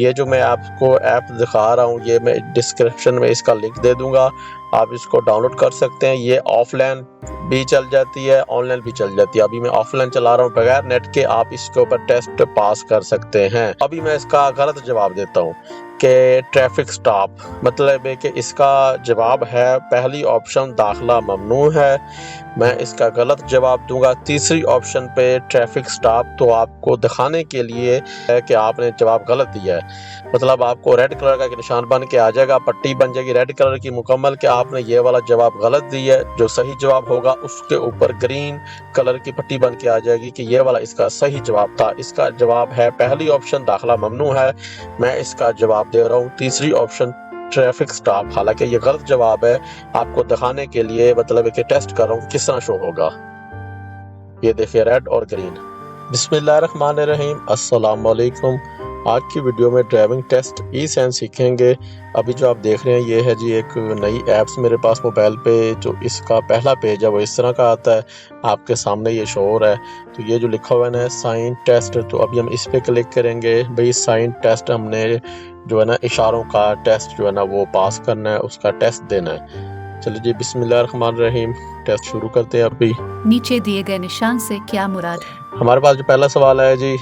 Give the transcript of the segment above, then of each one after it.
ये जो मैं आपको ऐप दिखा रहा हूँ, ये मैं डिस्क्रिप्शन में इसका लिंक दे दूंगा, आप इसको डाउनलोड कर सकते हैं। ये ऑफलाइन भी चल जाती है, ऑनलाइन भी चल जाती है। अभी मैं ऑफलाइन चला रहा हूँ बगैर नेट के, आप इसके ऊपर टेस्ट पास कर सकते हैं। अभी मैं इसका गलत जवाब देता हूँ कि ट्रैफिक स्टॉप, मतलब है कि इसका जवाब है पहली ऑप्शन दाखला ममनू है। मैं इसका गलत जवाब दूंगा तीसरी ऑप्शन पे ट्रैफिक स्टॉप। तो आपको दिखाने के लिए है कि आपने जवाब गलत दिया है, मतलब आपको रेड कलर का एक निशान बन के आ जाएगा, पट्टी बन जाएगी रेड कलर की मुकम्मल कि आपने ये वाला जवाब गलत दिया है। जो सही जवाब होगा उसके ऊपर ग्रीन कलर की पट्टी बन के आ जाएगी कि ये वाला इसका सही जवाब था। इसका जवाब है पहली ऑप्शन दाखला ममनू है। मैं इसका जवाब दे रहा हूँ तीसरी ऑप्शन ट्रैफिक स्टॉप। हालांकि ये गलत जवाब है, आपको दिखाने के लिए मतलब है कि टेस्ट कर रहा हूँ किस तरह शो होगा। ये देखिए रेड और ग्रीन। बिस्मिल्लाहिर्रहमानिर्रहीम, अस्सलाम वालेकुम। आज की वीडियो में ड्राइविंग टेस्ट ई सेंस सीखेंगे। अभी जो आप देख रहे हैं ये है जी एक नई ऐप्स मेरे पास मोबाइल पे। जो इसका पहला पेज है वो इस तरह का आता है, आपके सामने ये शो हो रहा है। तो ये जो लिखा हुआ है ना साइन टेस्ट, तो अभी हम इस पे क्लिक करेंगे। भाई साइन टेस्ट हमने जो है ना इशारों का टेस्ट जो है ना वो पास करना है, उसका टेस्ट देना है। चलिए जी बिस्मिल्लाहिर्रहमानिर्रहीम, टेस्ट शुरू करते हैं। अभी नीचे दिए गए निशान से क्या मुराद है? हमारे पास जो पहला सवाल है जी,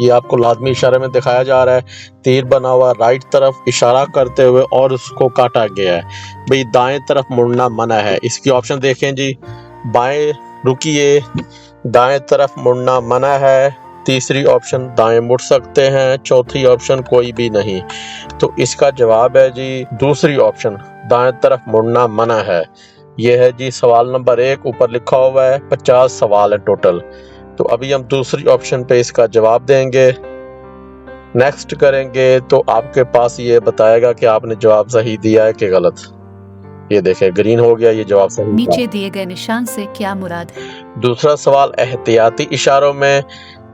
ये आपको लाजमी इशारे में दिखाया जा रहा है। तीर बना हुआ राइट तरफ इशारा करते हुए और उसको काटा गया है। भाई दाएं तरफ मुड़ना मना है। इसकी ऑप्शन देखें जी, बाएं रुकिए, दाएं तरफ मुड़ना मना है। तीसरी ऑप्शन दाएं मुड़ सकते हैं। चौथी ऑप्शन कोई भी नहीं। तो इसका जवाब है जी दूसरी ऑप्शन, दाएं तरफ मुड़ना मना है। यह है जी सवाल नंबर 1। ऊपर लिखा हुआ है 50 सवाल है टोटल। तो अभी हम दूसरी ऑप्शन पे इसका जवाब देंगे, नेक्स्ट करेंगे तो आपके पास ये बताएगा कि आपने जवाब सही दिया है कि गलत। ये देखें ग्रीन हो गया, ये जवाब सही था। नीचे दिए गए निशान से क्या मुराद है? दूसरा सवाल एहतियाती इशारों में।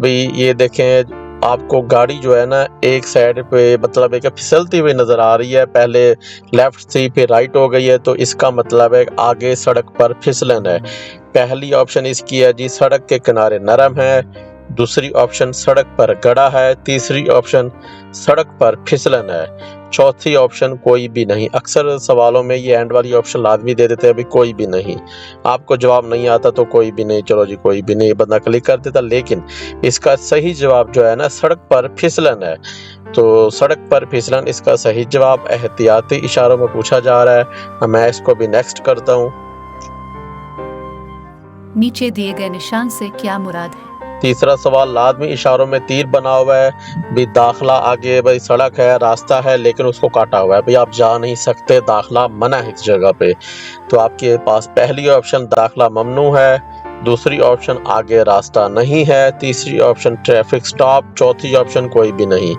भी ये देखें आपको गाड़ी जो है ना एक साइड पे मतलब है कि फिसलती हुई नजर आ रही है। पहले लेफ्ट थी फिर राइट हो गई है, तो इसका मतलब है आगे सड़क पर फिसलन है। पहली ऑप्शन इसकी है जी सड़क के किनारे नरम है। दूसरी ऑप्शन सड़क पर गड़ा है। तीसरी ऑप्शन सड़क पर फिसलन है। चौथी ऑप्शन कोई भी नहीं। अक्सर सवालों में ये एंड वाली ऑप्शन लाजमी दे देते हैं, अभी कोई भी नहीं। आपको जवाब नहीं आता तो कोई भी नहीं, चलो जी कोई भी नहीं बंदा क्लिक कर देता। लेकिन इसका सही जवाब जो है ना सड़क पर फिसलन है। तो सड़क पर फिसलन इसका सही जवाब एहतियाती इशारों में पूछा जा रहा है। मैं इसको भी नेक्स्ट करता हूँ। नीचे दिए गए निशान से क्या मुराद है? तीसरा सवाल लाजमी इशारों में तीर बना हुआ है। भी दाखला आगे भाई सड़क है, रास्ता है, लेकिन उसको काटा हुआ है। भाई आप जा नहीं सकते, दाखला मना है इस जगह पे। तो आपके पास पहली ऑप्शन दाखला ममनू है। दूसरी ऑप्शन आगे रास्ता नहीं है। तीसरी ऑप्शन ट्रैफिक स्टॉप। चौथी ऑप्शन कोई भी नहीं।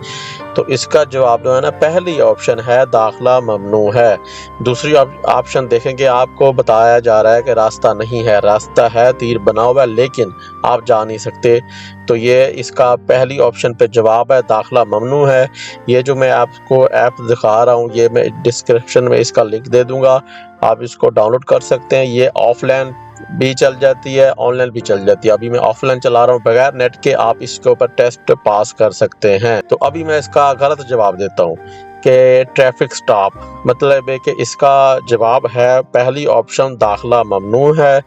तो इसका जवाब जो है ना पहली ऑप्शन है दाखला ममनू है। दूसरी ऑप्शन देखेंगे आपको बताया जा रहा है कि रास्ता नहीं है, रास्ता है, तीर बना हुआ है, लेकिन आप जा नहीं सकते। तो ये इसका पहली ऑप्शन पे जवाब है दाखला ममनू है। ये जो मैं आपको ऐप दिखा रहा हूँ ये मैं डिस्क्रिप्शन में इसका लिंक दे दूंगा, आप इसको डाउनलोड कर सकते हैं। ये ऑफलाइन भी चल जाती है, ऑनलाइन भी चल जाती है। अभी मैं ऑफलाइन चला रहा हूँ बगैर नेट के, आप इसके ऊपर टेस्ट पास कर सकते हैं। तो अभी मैं इसका गलत जवाब देता हूँ कि ट्रैफिक स्टॉप, मतलब है कि इसका जवाब है पहली ऑप्शन दाखला ममनू है।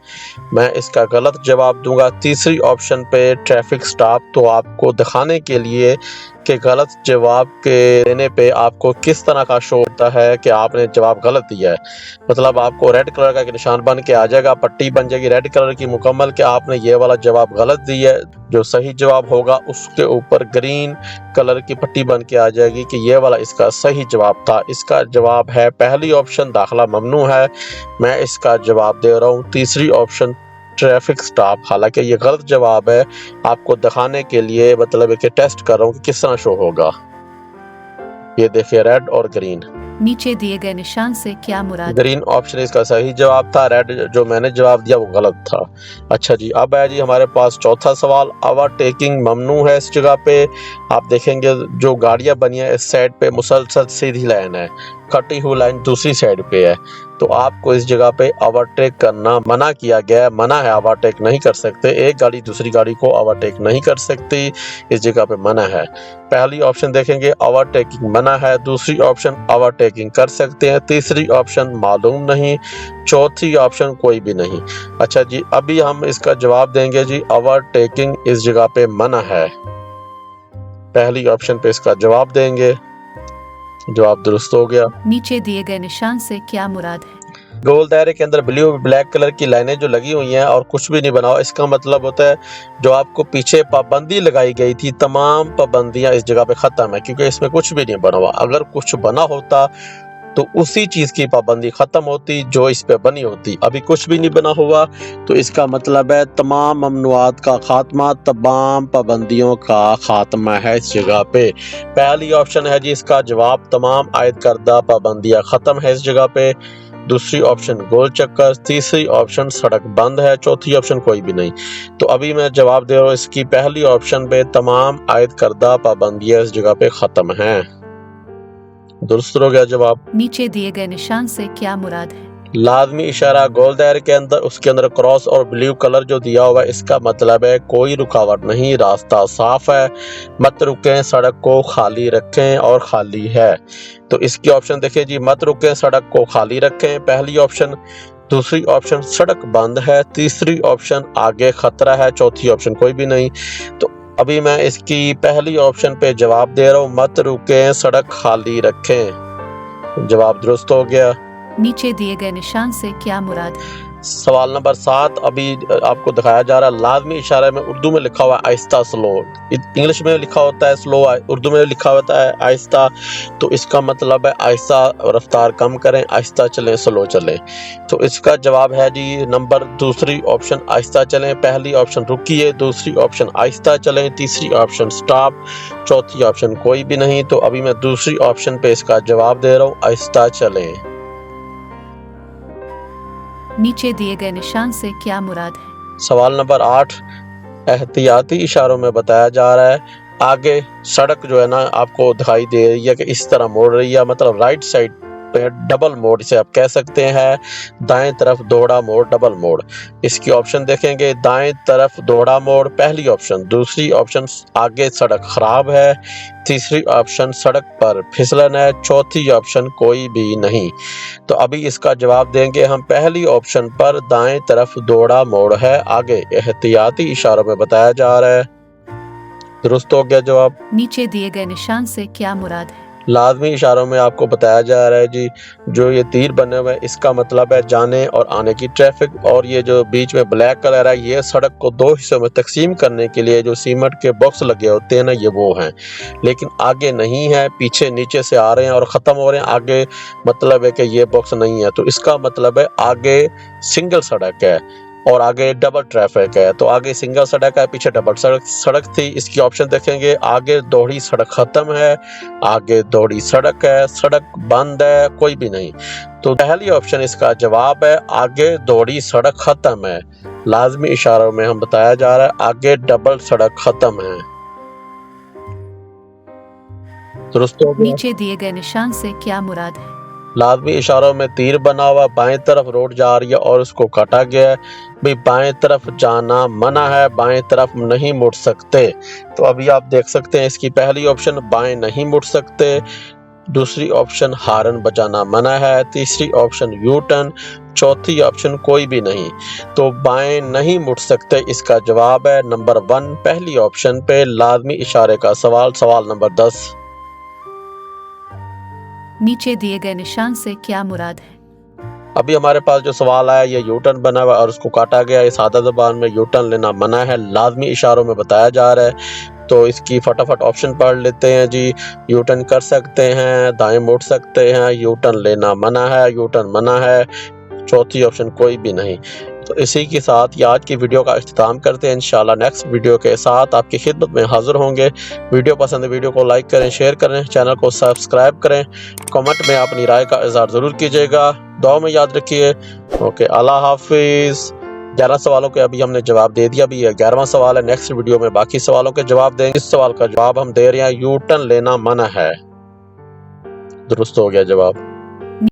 मैं इसका गलत जवाब दूंगा तीसरी ऑप्शन पे ट्रैफिक स्टॉप। तो आपको दिखाने के लिए कि गलत जवाब के देने पे आपको किस तरह का शो होता है कि आपने जवाब गलत दिया है, मतलब आपको रेड कलर का एक निशान बन के आ जाएगा, पट्टी बन जाएगी रेड कलर की मुकम्मल कि आपने ये वाला जवाब गलत दिया है। जो सही जवाब होगा उसके ऊपर ग्रीन कलर की पट्टी बन के आ जाएगी कि ये वाला इसका सही जवाब था। इसका जवाब है पहली ऑप्शन दाखला ममनू है। मैं इसका जवाब दे रहा हूँ तीसरी ऑप्शन ट्रैफिक स्टॉप। हालांकि ये गलत जवाब है, आपको दिखाने के लिए मतलब है कि टेस्ट कर रहा हूँ कि किस तरह शो होगा। ये देखिए रेड और ग्रीन। नीचे दिए गए निशान से क्या मुराद? ग्रीन ऑप्शन इसका सही जवाब था, रेड जो मैंने जवाब दिया वो गलत था। अच्छा जी, अब है जी हमारे पास चौथा सवाल। ओवरटेकिंग ममनू है इस जगह पे। आप देखेंगे जो गाड़ियां बनी है इस साइड पे मुसलसल सीधी लाइन है, कटी हुई लाइन दूसरी साइड पे है। तो आपको इस जगह पे ओवरटेक करना मना किया गया है, मना है, ओवरटेक नहीं कर सकते। एक गाड़ी दूसरी गाड़ी को ओवरटेक नहीं कर सकती, इस जगह पे मना है। पहली ऑप्शन देखेंगे ओवरटेकिंग मना है, दूसरी ऑप्शन ओवरटेकिंग कर सकते हैं, तीसरी ऑप्शन मालूम नहीं, चौथी ऑप्शन कोई भी नहीं। अच्छा जी, अभी हम इसका जवाब देंगे जी, ओवरटेकिंग इस जगह पे मना है। पहली ऑप्शन पे इसका जवाब देंगे। जवाब दुरुस्त हो गया। नीचे दिए गए निशान से क्या मुराद है? गोल दायरे के अंदर ब्लू ब्लैक कलर की लाइनें जो लगी हुई हैं और कुछ भी नहीं बना हुआ, इसका मतलब होता है जो आपको पीछे पाबंदी लगाई गई थी, तमाम पाबंदियां इस जगह पे खत्म है, क्योंकि इसमें कुछ भी नहीं बना हुआ। अगर कुछ बना होता तो उसी चीज की पाबंदी खत्म होती जो इस पे बनी होती। अभी कुछ भी नहीं बना हुआ, तो इसका मतलब है तमाम ममनुआत का खात्मा, तमाम पाबंदियों का खात्मा है इस जगह पे। पहली ऑप्शन है जी इसका जवाब, तमाम आयद करदा पाबंदियां खत्म है इस जगह पे। दूसरी ऑप्शन गोल चक्कर, तीसरी ऑप्शन सड़क बंद है, चौथी ऑप्शन कोई भी नहीं। तो अभी मैं जवाब दे रहा हूँ इसकी पहली ऑप्शन पे, तमाम आयद करदा पाबंदियां इस जगह पे खत्म हैं। दुरुस्त हो गया जवाब। नीचे दिए गए निशान से क्या मुराद है? लाजमी इशारा गोल दायरे के अंदर, उसके अंदर क्रॉस और ब्लू कलर जो दिया हुआ है, इसका मतलब है कोई रुकावट नहीं, रास्ता साफ है, मत रुकें, सड़क को खाली रखें और खाली है। तो इसकी ऑप्शन देखिए जी, मत रुकें, सड़क को खाली रखें, पहली ऑप्शन। दूसरी ऑप्शन सड़क बंद है, तीसरी ऑप्शन आगे खतरा है, चौथी ऑप्शन कोई भी नहीं। तो अभी मैं इसकी पहली ऑप्शन पे जवाब दे रहा हूँ, मत रुकें, सड़क खाली रखें। जवाब दुरुस्त हो गया। नीचे दिए गए निशान से क्या मुराद है? सवाल नंबर 7 अभी आपको दिखाया जा रहा है। लाजमी इशारे में उर्दू में लिखा हुआ है आहिस्ता स्लो, इंग्लिश में लिखा होता है स्लो, उर्दू में लिखा होता है आहिस्ता। तो इसका मतलब है आहिस्ता रफ्तार कम करें, आहिस्ता चलें, स्लो चलें। तो इसका जवाब है जी नंबर दूसरी ऑप्शन आहिस्ता चलें, पहली ऑप्शन रुकिए, दूसरी ऑप्शन आहिस्ता चलें, तीसरी ऑप्शन स्टॉप, चौथी ऑप्शन कोई भी नहीं। तो अभी मैं दूसरी ऑप्शन पे इसका जवाब दे रहा हूँ, आहिस्ता चलें। नीचे दिए गए निशान से क्या मुराद है? सवाल नंबर 8 एहतियाती इशारों में बताया जा रहा है, आगे सड़क जो है ना आपको दिखाई दे रही है कि इस तरह मोड़ रही है, मतलब राइट साइड पे डबल मोड़ इसे आप कह सकते हैं, दाएं तरफ दोहरा मोड़, डबल मोड़। इसकी ऑप्शन देखेंगे, दाएं तरफ दोहरा मोड़ पहली ऑप्शन, दूसरी ऑप्शन आगे सड़क खराब है, तीसरी ऑप्शन सड़क पर फिसलन है, चौथी ऑप्शन कोई भी नहीं। तो अभी इसका जवाब देंगे हम, पहली ऑप्शन पर दाएं तरफ दोहरा मोड़ है, आगे एहतियाती इशारों में बताया जा रहा है। दुरुस्त हो गया जवाब। नीचे दिए गए निशान से क्या मुराद है? लाजमी इशारों में आपको बताया जा रहा है जी, जो ये तीर बने हुए हैं इसका मतलब है जाने और आने की ट्रैफिक, और ये जो बीच में ब्लैक कलर है ये सड़क को दो हिस्सों में तकसीम करने के लिए जो सीमेंट के बॉक्स लगे होते हैं ना, ये वो हैं। लेकिन आगे नहीं है, पीछे नीचे से आ रहे हैं और ख़त्म हो रहे हैं, आगे मतलब है कि ये बॉक्स नहीं है। तो इसका मतलब है आगे सिंगल सड़क है और आगे डबल ट्रैफिक है। तो आगे सिंगल सड़क है, पीछे डबल सड़क थी। इसकी ऑप्शन देखेंगे, आगे दोहरी सड़क खत्म है, आगे दोहरी सड़क है, सड़क बंद है, कोई भी नहीं। तो पहली ऑप्शन इसका जवाब है, आगे दोहरी सड़क खत्म है। लाजमी इशारों में हम बताया जा रहा है आगे डबल सड़क खत्म है। दुरुस्त हो गया। नीचे दिए गए निशान से क्या मुराद है? लाजमी इशारों में तीर बना हुआ, बाएं तरफ रोड जा रही है और उसको काटा गया है। भाई बाएं तरफ जाना मना है, बाएं तरफ नहीं मुड़ सकते। तो अभी आप देख सकते हैं इसकी पहली ऑप्शन बाएं नहीं मुड़ सकते, दूसरी ऑप्शन हारन बजाना मना है, तीसरी ऑप्शन यू टर्न, चौथी ऑप्शन कोई भी नहीं। तो बाएं नहीं मुड़ सकते इसका जवाब है नंबर 1 पहली ऑप्शन पे लाजमी इशारे का सवाल, सवाल नंबर 10। नीचे दिए गए निशान से क्या मुराद है? अभी हमारे पास जो सवाल आया ये यू टर्न बना हुआ और उसको काटा गया। इस सादा ज़बान में यू टर्न लेना मना है, लाजमी इशारों में बताया जा रहा है। तो इसकी फटाफट ऑप्शन पढ़ लेते हैं जी। यू टर्न कर सकते हैं, दाएं मुड़ सकते हैं, यू टर्न लेना मना है, यू टर्न मना है, चौथी ऑप्शन कोई भी नहीं। तो इसी के साथ ये आज की वीडियो का इख्तिताम करते हैं। इंशाल्लाह नेक्स्ट वीडियो के साथ आपकी खिदमत में हाजिर होंगे। वीडियो पसंद है वीडियो को लाइक करें, शेयर करें, चैनल को सब्सक्राइब करें, कमेंट में अपनी राय का इज़हार ज़रूर कीजिएगा। दुआ में याद रखिए। ओके, अल्लाह हाफिज़। 11 सवालों के अभी हमने जवाब दे दिया, अभी 11वां सवाल है। नेक्स्ट वीडियो में बाकी सवालों के जवाब देंगे। इस सवाल का जवाब हम दे रहे हैं, यू टर्न लेना मना है। दुरुस्त हो गया जवाब।